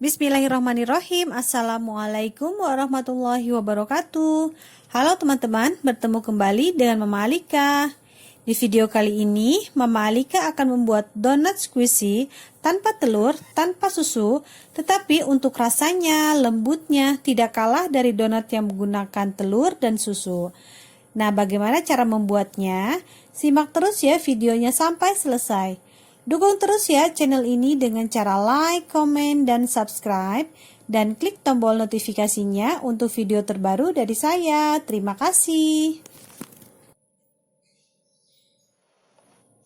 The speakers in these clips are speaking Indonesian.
Bismillahirrahmanirrahim. Assalamualaikum warahmatullahi wabarakatuh. Halo teman-teman, bertemu kembali dengan Mama Alika. Di video kali ini, Mama Alika akan membuat donat squishy tanpa telur, tanpa susu, tetapi untuk rasanya, lembutnya tidak kalah dari donat yang menggunakan telur dan susu. Nah, bagaimana cara membuatnya? Simak terus ya videonya sampai selesai. Dukung terus ya channel ini dengan cara like, komen, dan subscribe. Dan klik tombol notifikasinya untuk video terbaru dari saya. Terima kasih.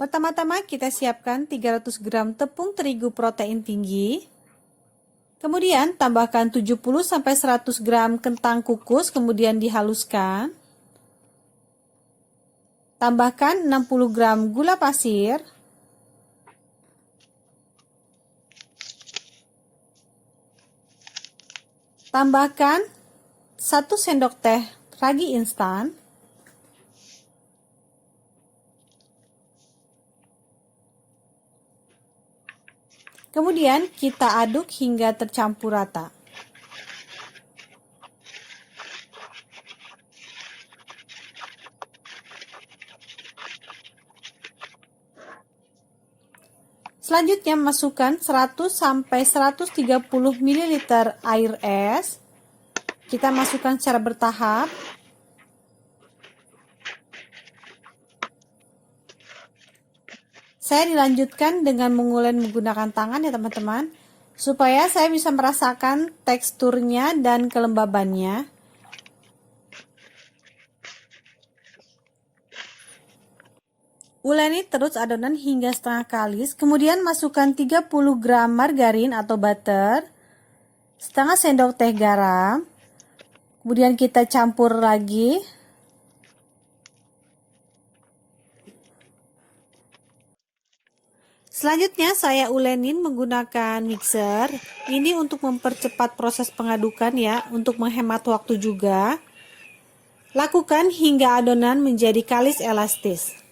Pertama-tama kita siapkan 300 gram tepung terigu protein tinggi. Kemudian tambahkan 70-100 gram kentang kukus kemudian dihaluskan. Tambahkan 60 gram gula pasir. Tambahkan 1 sendok teh ragi instan. Kemudian kita aduk hingga tercampur rata. Selanjutnya masukkan 100-130 ml air es. Kita masukkan secara bertahap. Saya dilanjutkan dengan mengulen menggunakan tangan ya teman-teman, supaya saya bisa merasakan teksturnya dan kelembabannya. Uleni terus adonan hingga setengah kalis, kemudian masukkan 30 gram margarin atau butter, setengah sendok teh garam, kemudian kita campur lagi. Selanjutnya saya ulenin menggunakan mixer, ini untuk mempercepat proses pengadukan ya, untuk menghemat waktu juga. Lakukan hingga adonan menjadi kalis elastis.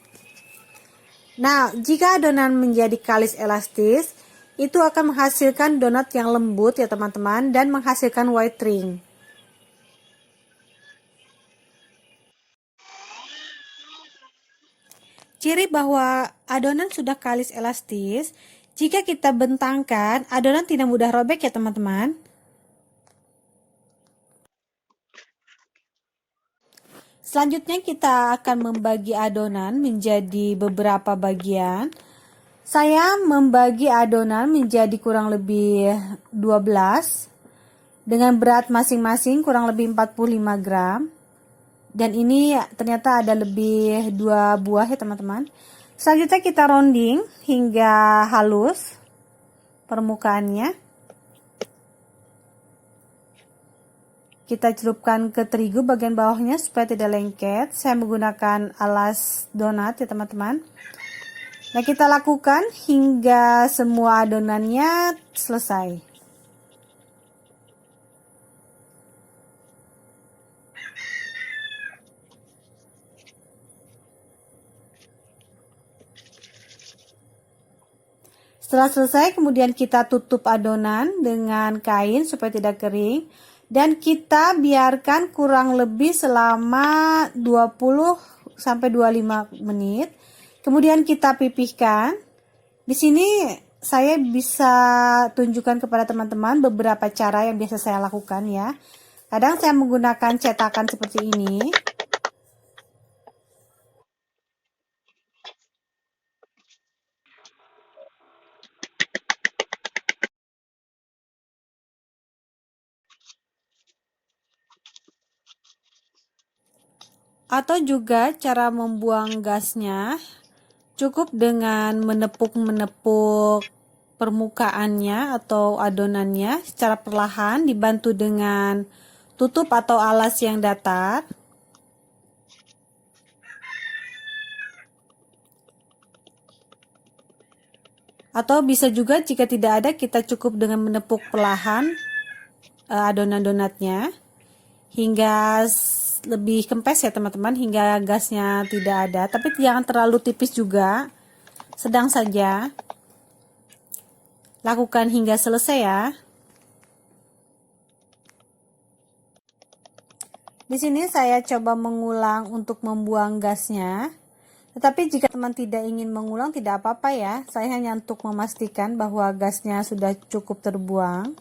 Nah, jika adonan menjadi kalis elastis, itu akan menghasilkan donat yang lembut ya teman-teman, dan menghasilkan white ring. Ciri bahwa adonan sudah kalis elastis, jika kita bentangkan, adonan tidak mudah robek ya teman-teman. Selanjutnya kita akan membagi adonan menjadi beberapa bagian. Saya membagi adonan menjadi kurang lebih 12 dengan berat masing-masing kurang lebih 45 gram. Dan ini ternyata ada lebih 2 buah ya teman-teman. Selanjutnya kita rounding hingga halus permukaannya. Kita celupkan ke terigu bagian bawahnya supaya tidak lengket. Saya menggunakan alas donat ya teman-teman. Nah, kita lakukan hingga semua adonannya selesai. Setelah selesai, kemudian kita tutup adonan dengan kain supaya tidak kering. Dan kita biarkan kurang lebih selama 20-25 menit. Kemudian kita pipihkan. Di sini saya bisa tunjukkan kepada teman-teman beberapa cara yang biasa saya lakukan ya. Kadang saya menggunakan cetakan seperti ini. Atau juga cara membuang gasnya cukup dengan menepuk-menepuk permukaannya atau adonannya secara perlahan dibantu dengan tutup atau alas yang datar. Atau bisa juga jika tidak ada, kita cukup dengan menepuk perlahan adonan donatnya hingga lebih kempes ya teman-teman, hingga gasnya tidak ada, tapi jangan terlalu tipis juga, sedang saja. Lakukan hingga selesai ya. Di sini saya coba mengulang untuk membuang gasnya. Tetapi jika teman tidak ingin mengulang tidak apa-apa ya. Saya hanya untuk memastikan bahwa gasnya sudah cukup terbuang.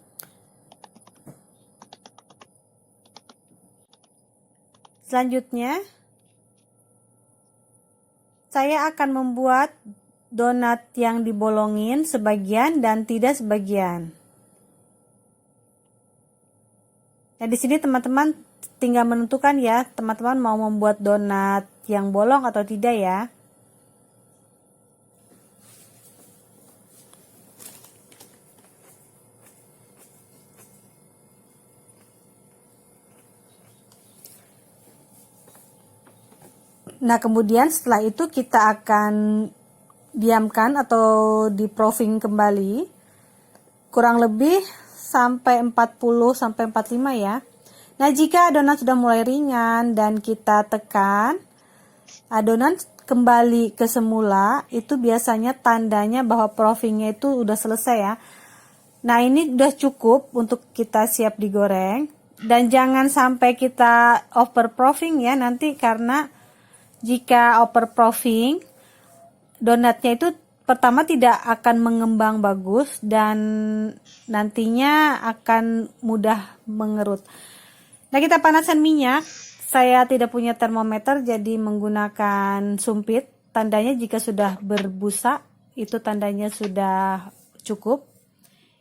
Selanjutnya, saya akan membuat donat yang dibolongin sebagian dan tidak sebagian. Nah, di sini teman-teman tinggal menentukan ya, teman-teman mau membuat donat yang bolong atau tidak ya. Nah, kemudian setelah itu kita akan diamkan atau di proofing kembali kurang lebih sampai 40 sampai 45 ya. Nah, jika adonan sudah mulai ringan dan kita tekan adonan kembali ke semula, itu biasanya tandanya bahwa proofingnya itu udah selesai ya. Nah, ini udah cukup untuk kita siap digoreng. Dan jangan sampai kita over proofing ya nanti, karena jika over proofing donatnya itu pertama tidak akan mengembang bagus dan nantinya akan mudah mengerut. Nah, kita panaskan minyak. Saya tidak punya termometer jadi menggunakan sumpit. Tandanya jika sudah berbusa itu tandanya sudah cukup.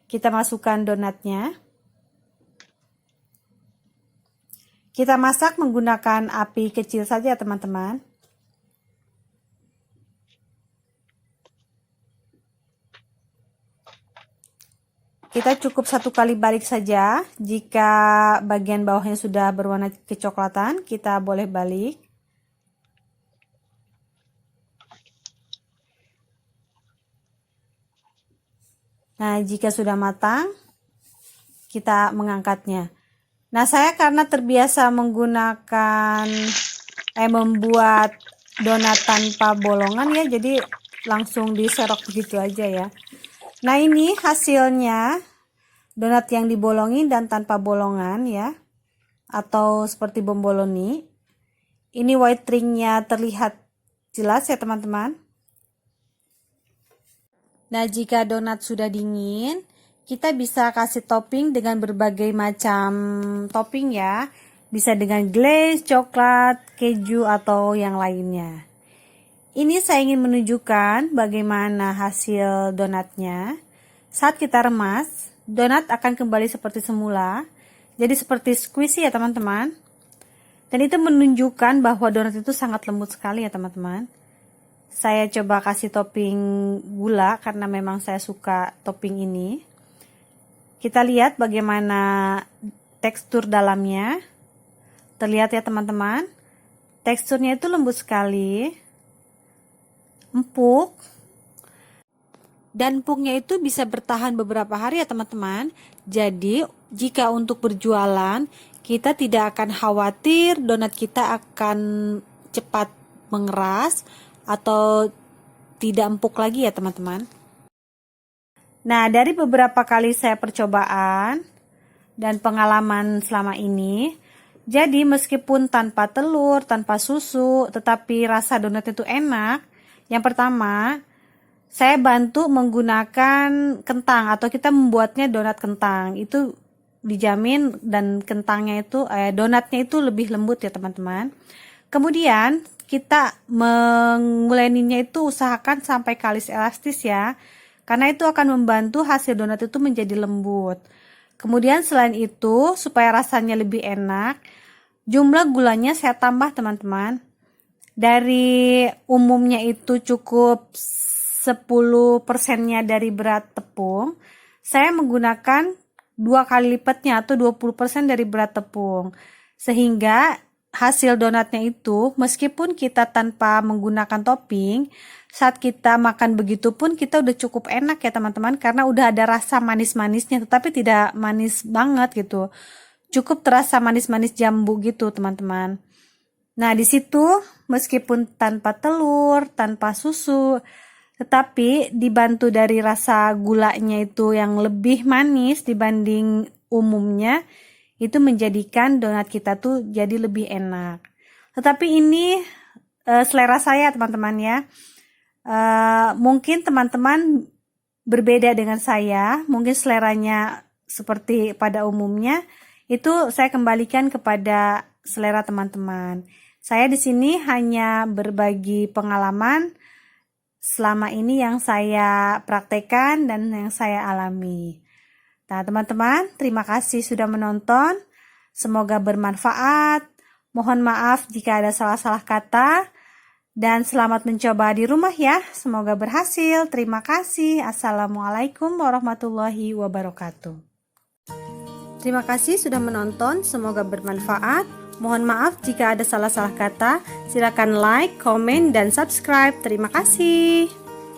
Kita masukkan donatnya. Kita masak menggunakan api kecil saja teman-teman. Kita cukup satu kali balik saja. Jika bagian bawahnya sudah berwarna kecoklatan, kita boleh balik. Nah, jika sudah matang, kita mengangkatnya. Nah, saya karena terbiasa menggunakan membuat donat tanpa bolongan ya, jadi langsung diserok begitu aja ya. Nah, ini hasilnya donat yang dibolongin dan tanpa bolongan ya, atau seperti bomboloni. Ini white ringnya terlihat jelas ya teman-teman. Nah, jika donat sudah dingin, kita bisa kasih topping dengan berbagai macam topping ya. Bisa dengan glaze, coklat, keju, atau yang lainnya. Ini saya ingin menunjukkan bagaimana hasil donatnya. Saat kita remas, donat akan kembali seperti semula. Jadi seperti squishy ya teman-teman. Dan itu menunjukkan bahwa donat itu sangat lembut sekali ya teman-teman. Saya coba kasih topping gula karena memang saya suka topping ini. Kita lihat bagaimana tekstur dalamnya. Terlihat ya teman-teman. Teksturnya itu lembut sekali. Empuk, dan empuknya itu bisa bertahan beberapa hari ya teman-teman. Jadi jika untuk berjualan, kita tidak akan khawatir donat kita akan cepat mengeras atau tidak empuk lagi ya teman-teman. Nah, dari beberapa kali saya percobaan dan pengalaman selama ini, jadi meskipun tanpa telur, tanpa susu, tetapi rasa donat itu enak. Yang pertama, saya bantu menggunakan kentang atau kita membuatnya donat kentang. Itu dijamin dan kentangnya itu, donatnya itu lebih lembut ya teman-teman. Kemudian kita menguleninya itu usahakan sampai kalis elastis ya. Karena itu akan membantu hasil donat itu menjadi lembut. Kemudian selain itu, supaya rasanya lebih enak, jumlah gulanya saya tambah teman-teman. Dari umumnya itu cukup 10%-nya dari berat tepung, saya menggunakan 2 kali lipatnya atau 20% dari berat tepung. Sehingga hasil donatnya itu meskipun kita tanpa menggunakan topping, saat kita makan begitu pun kita udah cukup enak ya teman-teman, karena udah ada rasa manis-manisnya tetapi tidak manis banget gitu. Cukup terasa manis-manis jambu gitu teman-teman. Nah, di situ meskipun tanpa telur, tanpa susu, tetapi dibantu dari rasa gulanya itu yang lebih manis dibanding umumnya, itu menjadikan donat kita tuh jadi lebih enak. Tetapi ini selera saya teman-teman ya. Mungkin teman-teman berbeda dengan saya, mungkin seleranya seperti pada umumnya, itu saya kembalikan kepada selera teman-teman. Saya di sini hanya berbagi pengalaman selama ini yang saya praktekkan dan yang saya alami. Nah, teman-teman, terima kasih sudah menonton. Semoga bermanfaat. Mohon maaf jika ada salah-salah kata. Dan selamat mencoba di rumah ya. Semoga berhasil. Terima kasih. Assalamualaikum warahmatullahi wabarakatuh. Terima kasih sudah menonton. Semoga bermanfaat. Mohon maaf jika ada salah-salah kata. Silakan like, komen, dan subscribe. Terima kasih.